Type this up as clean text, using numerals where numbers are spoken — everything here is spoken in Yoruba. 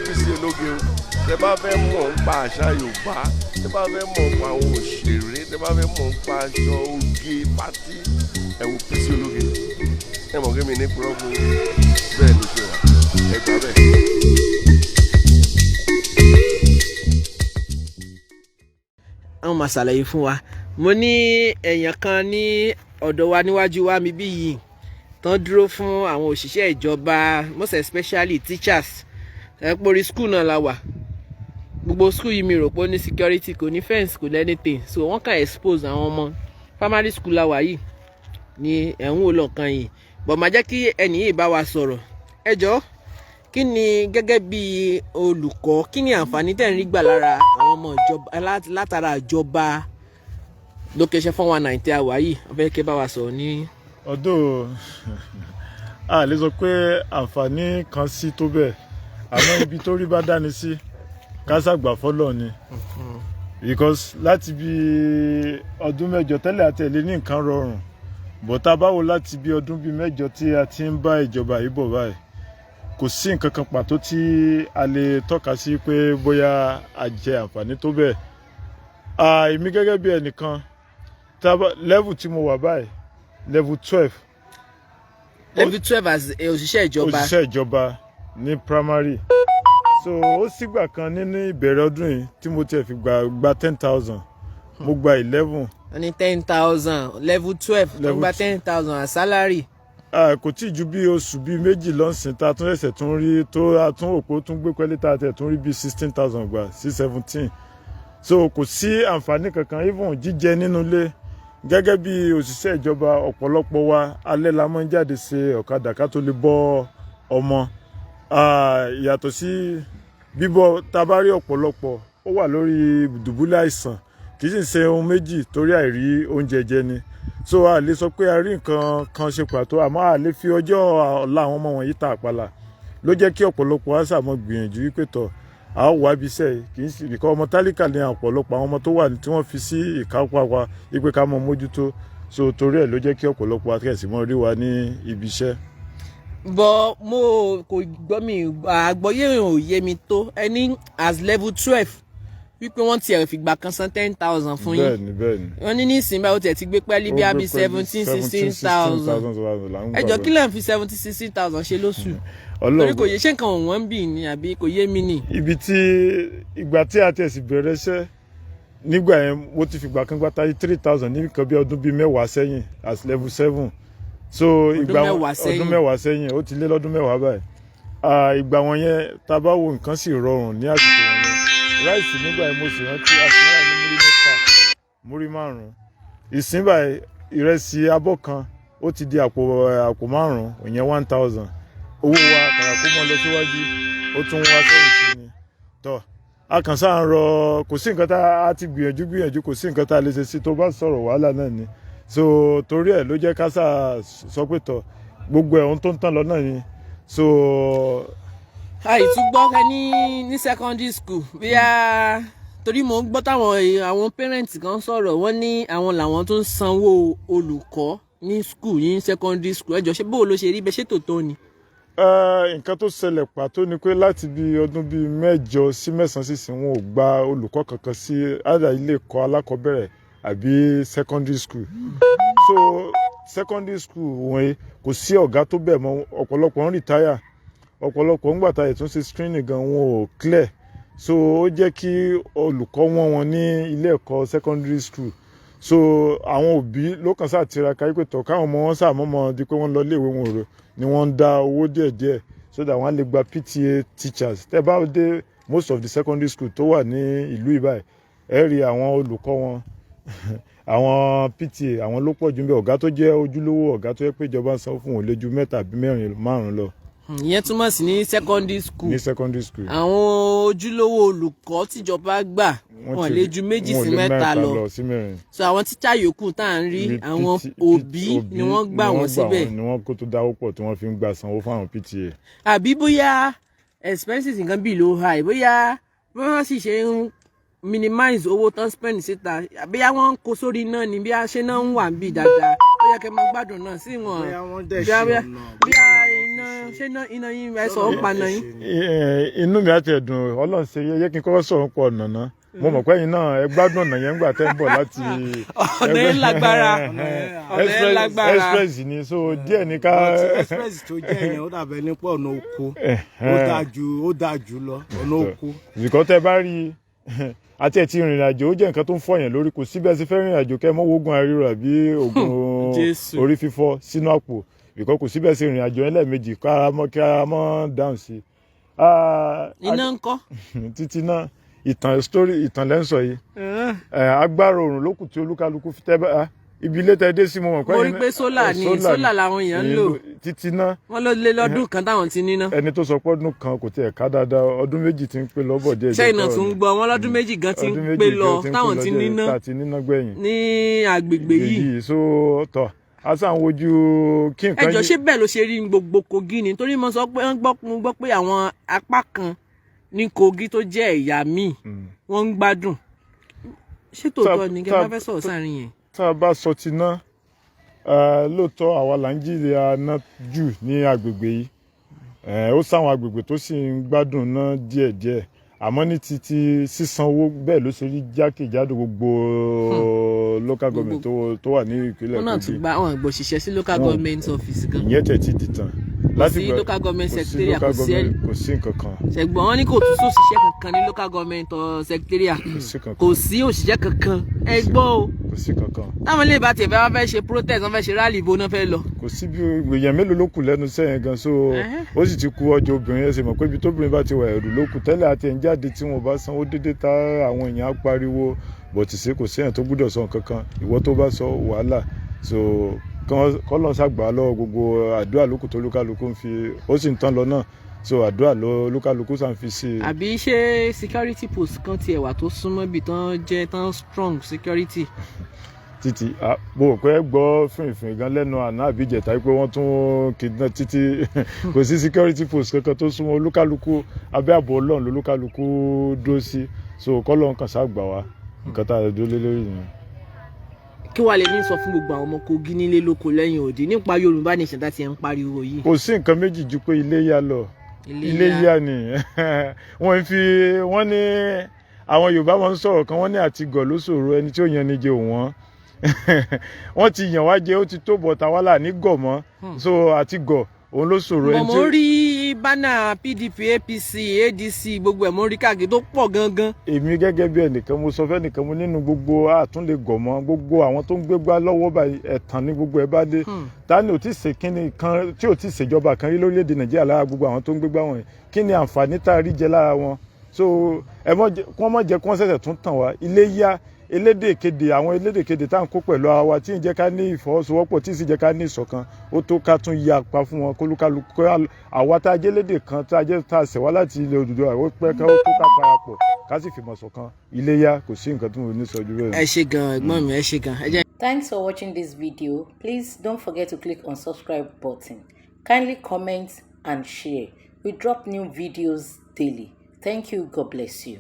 Bisi ológe o tẹ́ bá fẹ́ mọ̀ nípa àṣà Yorùbá tẹ́ bá fẹ́ mọ̀ nípa àwọn òṣèré tẹ́ bá fẹ́ mọ̀ nípa aṣọ oge pátí ẹ wo Bisi ológe ẹ mọ̀ kí mi ní púrọ́bù bẹ́ẹ̀ ló ṣe wà ẹ gbà bẹ́ẹ̀. àwọn máa ṣàlàyé fún wa mo ní èèyàn kan ní ọ̀dọ̀ wa níwájú wa mi bí yìí tán dúró fún àwọn òṣìṣẹ́ ìjọba most especially teachers ẹ pé orí school náà la wà gbogbo school yìí mi rò pé ó ní security kò ní fence kò ní anything so wọ́n kàn expose àwọn ọmọ primary school la wà yìí ní ẹ̀hún olóòkan yìí bọ̀ máa jẹ́ kí ẹnì yìí bá wa sọ̀rọ̀ ẹ jọ̀ọ́ kí ni gẹ́gẹ́ bí olùkọ́ kí ni àǹfààní tẹ̀ ń rí gbà lára àwọn ọmọ ìjọba látara ìjọba location 419 tí a wà yìí wọ́n fẹ́ kí bá wa sọ̀rọ̀ ní. ọdún a lè sọ pé àǹfààní kan sí tó bẹ́ẹ̀ àmọ́ ibi tó rí bá dání sí kásàgbà fọ́lọ̀ ni because láti bí ọdún mẹ́jọ tẹ́lẹ̀ àtẹ̀lé ní nǹkan rọrùn bọ̀tá báwo láti bí ọdún bíi mẹ́jọ tí a ti ń bá ìjọba yìí bọ̀ báyìí kò sí nǹkan kan pàtó tí a lè tọ́ka sí pé bóyá a jẹ àǹfààní tó bẹ́ẹ̀. èmi gẹ́gẹ́ bí ẹnìkan level tí mo wà báyìí level 12. level 12 as òṣìṣẹ́ ìjọba. òṣìṣẹ́ ìjọba ní primary. so ó sígbà kan nínú ìbẹ̀rẹ̀ ọdún yìí tí mo tiẹ̀ fi gba 10,000 mo gba 11. wọ́n ní 10,000 level 12 tó gba 10,000 as salary. kò tí ju bí oṣù bíi méjì lọ́sìn tá a tún ẹ̀sẹ̀ tún rí tó a tún òpó tún gbé pẹ́lí tá a tẹ̀ tún rí bíi 16,000 gbà sí 17. so kò sí àǹfààní kankan even jíjẹ nínú ilé gẹ́gẹ́ bí òṣìṣẹ́ ìjọba ọ̀pọ̀lọpọ̀ wa alẹ́ la máa ń jáde ṣe ọ̀kadà ká tó lè bọ́ ọmọ yàtọ̀ sí bíbọ́ tá a bá rí ọ̀pọ̀lọpọ̀ ó wà lórí dùbúlẹ̀ àìsàn kì í sì ṣe ohun méjì torí àìrí oúnjẹ jẹ ni so a lè sọ pé a rí nǹkan kan ṣe pàtó àmọ́ a lè fi ọjọ́ ọ̀la àwọn ọmọ wọ̀nyí ta àpàlà ló jẹ́ kí ọ̀pọ̀lọpọ̀ á sàmọ́ gbìyànjú wípé tọ̀ a ó wá ibi iṣẹ́ kì í sì kíkọ́ ọmọ tálíkà ní ọ̀pọ̀lọpọ̀ àwọn ọmọ tó wà tí wọ́n fi sí ìkápá wa wípé ká mọ mójútó so torí ẹ̀ ló jẹ́ kí ọ̀pọ̀lọpọ̀ akẹ́sì mọ́ rí wa ní ibi iṣẹ́. bọ́ mo kò gbọ́ mi àgbọ́yé ò yé mi tó ẹni as level 12 wípé wọ́n ti ẹ̀rọ fìgbà kan san 10,000 fún yín. bẹ́ẹ̀ni bẹ́ẹ̀ni. wọ́n ní nísìnyí báwo tẹ̀ ti gbé pẹ́ẹ́lí bí i 17,000-16,000. ẹ jọ kí lẹ́yìn fi 17,000-16,000 ṣe lóṣù. torí kò yé ṣé nǹkan wọ́n ń bì ní àbí kò yé mi nì. ibi tí ìgbà tí a tẹ̀sí bẹ̀rẹ̀ iṣẹ́ nígbà yẹn mo ti fìgbà kan gba 3,000 ní nǹkan bí ọdún bíi mẹ́wàá sẹ́yìn as level 7. so ọdún mẹ́wàá sẹ́yìn ó ti lé lọ́dún mẹ́wàá báyìí. ìgbà wọn yẹn tá a bá wo nǹkan sì rọrùn ní àsìkò wọn yẹn ráìsì nígbà yẹn mo sì rántí àṣìwá ní múrí 6 múrí 5 ìsìn báyìí ìrẹsì abọ́ kan ó ti di àpò 5 ìyẹn 1,000 owó wa kàrà kó mọ́ lọ síwájú ó tún wá sẹ́yìn sí ni tọ́ a kàn sáà ń rọ kò sí nǹkan tá a ti gbìyànjú kò sí nǹkan tá a lè ṣe sí tó bá sọ̀rọ̀ wàhálà náà ni so torí ẹ̀ ló jẹ́ ká sáà sọ pé tọ̀ gbogbo ẹ̀ ohun tó ń tán lọ náà ni so. àìtúgbọ́ kẹ́ ní secondary school bíyà torí mo ń gbọ́ táwọn àwọn parents kan sọ̀rọ̀ wọ́n ní àwọn làwọn tó ń sanwó olùkọ́ ní school ní secondary school ẹjọ́ ṣé bóò ló ṣe rí bẹ́ẹ̀ ṣé tòótọ́ ni. nǹkan tó ṣẹlẹ̀ pàtó ni pé láti bí ọdún bíi 8 sí 9 sísìn wọn ò gba olùkọ́ kankan sí àdá ilé ẹ̀kọ́ alákọ̀ọ́bẹ̀rẹ̀ àbí secondary school so secondary school wọ̀nyí kò sí ọ̀gá tó bẹ̀ mọ́ ọ̀pọ̀lọpọ̀ ń retire ọ̀pọ̀lọpọ̀ ń gbàtà ètúnṣe screening gan wọn ò clear so ó jẹ́ kí olùkọ́ wọn ní ilé ẹ̀kọ́ secondary school so àwọn òbí ló kàn sáà tiraka wípé tọ̀ káwọn ọmọ wọn sáà mọ́mọ́ di pé wọ́n lọ iléèwé wọn rò ni wọ́n ń dá owó díẹ̀díẹ̀ so that wọ́n á lè gba PTA teachers tẹ́ bá dé most of the secondary school tó wà ní ìlú ìbáyìí ẹ rí àwọn olùkọ́ wọn àwọn PTA àwọn ló pọ̀ jù ń bẹ ọ̀gá tó jẹ́ ojúlówó ọ̀gá tó yẹ pé ìjọba ń san fún òun lé ju 3 àbí 5 lọ. ìyẹn túmọ̀ sí ní secondary school. ní secondary school. àwọn ojúlówó olùkọ́ tíjọba gbà wọ́n lè ju 2 sí 3 lọ. so àwọn tíṣà yòókù tá à ń rí àwọn òbí ni wọ́n gbà wọ́n síbẹ̀. ni wọ́n kó tó dáwó pọ̀ tí wọ́n fi ń gbà sanwó fún àwọn PTA. àbí bóyá expenses nǹkan bíi low high bóyá wọ́n sì ṣe ń minimize owó tán spend síta bóyá wọ́n ń kó sórí náà ni bí a ṣe náà ń wà bí dáadáa ó yẹ kẹ́ máa gbádùn náà sí wọn bóyá iná iná yín ẹ sọ ó paná yín. Inú mi àti ẹ̀dùn Ọlọ́run ṣe yẹ kí n kọ́kọ́ sọ̀rọ̀ pọ̀ ọ̀nà náà. Mo mọ̀ pé ẹ̀yin náà ẹ gbádùn ọ̀nà yẹn ńgbà tẹ́ ń bọ̀ láti ọ̀nà ẹ̀ lágbára express ni so díẹ̀ ní ká. Express tó jẹ́ yẹn ó dàbẹ̀ nípa ọ̀nà oko ó dáa jù lọ ọ̀nà oko. Ìkọ́ tẹ́ bá rí àti ẹ̀ ti rìnrìn àjò ó jẹ́ nǹkan tó ń fọyàn lórí, kò síbẹ̀ sí fẹ́ rìnrìn àjò kẹ́ mọ́ oògùn àríro àbí oògùn orí fífọ́ sínú àpò, ìkọ́ kò síbẹ̀ sí rìnrìn àjò ẹlẹ́ẹ̀mejì kí ara mọ́ dáhùn sí. Iná ń kọ́. Títí náà ìtàn lẹ́ńsọ yìí agbára òrùn lókùn tí olúkálukú fi tẹ́ bá ibi ilé tẹ́ dé sí mo mọ̀ pé. Mo rí pé sólà làwọn èèyàn ń lò títí náà. Wọ́n ló lé lọ́dún kan táwọn ti níná. Ẹni tó sọ pé ọdún kan kò tiẹ̀ ká dáadáa, ọdún méjì ti ń pé lọ́bọ̀ díẹ̀. Ṣẹ́yìnà tún gbọ́ wọn lọ́dún méjì gan ti ń pé lọ táwọn ti níná gbẹ̀yìn ní agbègbè yìí. So tọ̀ asan wojú kí nǹkan yìí. Ẹjọ́ ṣé bẹ́ẹ̀ ló ṣe rí gbogbo Kogi ni, torí mo sọ pé mo gbọ́ pé àwọn apá kan ní Kogi tó jẹ́ ẹ̀yà míì wọ́n ń gbádùn. Ṣé tòótọ́ ni kẹ́ bá fẹ́ sọ̀rọ̀ sáàrin yẹn? Tá a bá sọ ti ná lóòótọ́ àwa là ń jìyà ná jù ní agbègbè yìí, ó sáwọn agbègbè tó sì ń gbádùn ná díẹ̀díẹ̀, àmọ́ ní títí sísan owó bẹ́ẹ̀ ló ṣe rí jákèjádò gbogbo local government tó wà ní ìpínlẹ̀ Kogi. Wọ́n náà tún gba àwọn àgbò òṣìṣẹ́ sí local government office gan. Ìyẹn tẹ̀ ti dìtàn. Kò sí local government secretariat, kò sí nǹkan kan. Ṣẹ̀gbọ́n wọn ní kò tún sóṣìṣẹ́ kankan ní local government secretariat, kò sí òṣìṣẹ́ kankan. Ẹ gbọ́ o. Kò sí kankan. Táwọn ilé ìbá tiẹ̀ fẹ́ ṣe protest, wọ́n fẹ́ ṣe rally, ibo náà fẹ́ lọ. Kò sí bí èèyàn mélòó ló kù lẹ́nu sẹ́yìn gan, so ó sì ti kú ọjọ́ obìnrin ẹsẹ̀ mọ̀ pé ibi tóbìnrin bá ti wà ẹ̀rù ló kù tẹ́lẹ̀ àti ẹ̀ ń jáde tí wọ́n bá sanwó dédé tá àwọn èèyàn á pariwo bọ̀tì sí kò séèyàn tó gbúdọ̀ sọ nǹkan kan, ìwọ tó bá sọ wàhálà, so kọ́lọ́ ṣàgbà lọ́wọ́ gbogbo àdúrà lókù tó lúkálukú ń fi ó sì ń tán lọ náà, so àdúrà ló lúkálukú sàn fi sí. Àbí ṣé security post kan tiẹ̀ wà tó súnmọ́ bí tán jẹ́ tán strong security? Títí bó pẹ́ gbọ́ fìrìfìrì gan lẹ́nu àná àbíjẹ̀ta pé wọ́n tún kidnap títí kò sí security post kankan tó súnmọ́ olúkálukú abẹ́ ààbò Ọlọ́run lolúkálukú dúró sí, so kọ́lọ́run kan ṣàgbà wá nǹkan tá a dúró lé lórí yẹn. Kí wàá lè ní sọ fún gbogbo àwọn ọmọ Kogi nílé lóko lẹ́yìn òdì nípa Yorùbá nation tá ti ẹ̀ ń pariwo yìí? Kò sí nǹkan méjì ju pé Iléyá lọ. Iléyá ni wọ́n ní àwọn Yorùbá wọn ń sọ̀rọ̀ kan, wọ́n ní àtigọ̀ ló ṣòro, ẹni tí ó yan ni jẹ òun wọ́n ti yàn wá jẹ ó ti tó bọ̀ táwa là ní gọ̀ mọ́, so àtigọ̀ òun ló ṣòro ẹni tí. mo rí bánà PDP APC ADC gbogbo ẹ̀ mo rí káàkiri tó pọ̀ gangan. Èmi gẹ́gẹ́ bí ẹnìkan mo sọ fẹ́nìkan mo nínú gbogbo àtúnlé gọ̀ mọ́ gbogbo àwọn tó ń gbégbá lọ́wọ́ báyìí ẹ̀tàn ní gbogbo ẹ̀ bá dé, ta ni ò tí ì ṣe kíni kan tí ò tí ì ṣèjọba kan rí lórílẹ̀‐èdè Nàìjíríà lára gbogbo àwọn tó ń gbégbá wọn kí ni àǹfààní tá a rí jẹ lára wọn, so wọ́n mọ̀ jẹ́ kí wọ́n ṣẹ̀ṣẹ̀ tún tàn wá. Iléyá elédèkéde àwọn elédèkéde tá à ń kó pẹ̀lú ara wa tí ń jẹ́ ká ní ìfọwọ́sowọ́pọ̀ tí sì jẹ́ ká ní ìṣọ̀kan, ó tó ká tún yí apá fún wọn kólúkálukú àwa tá a jẹ́ lédè kan tá a jẹ́ tá a ṣẹ̀ wá láti ilẹ̀ Odùduwà ó pẹ́ ká ó tó ká parapọ̀ ká sì fìmọ̀ ṣọ̀kan. Iléyá kò sí nǹkan tí mo ní sọ jù bẹ́ẹ̀. Ẹ ṣé gan ẹ̀gbọ́n mi, ẹ ṣé gan. Thanks for watching this video. Please don't forget to click on subscribe button. Kindly comment and share. We drop new videos daily. Thank you. God bless you.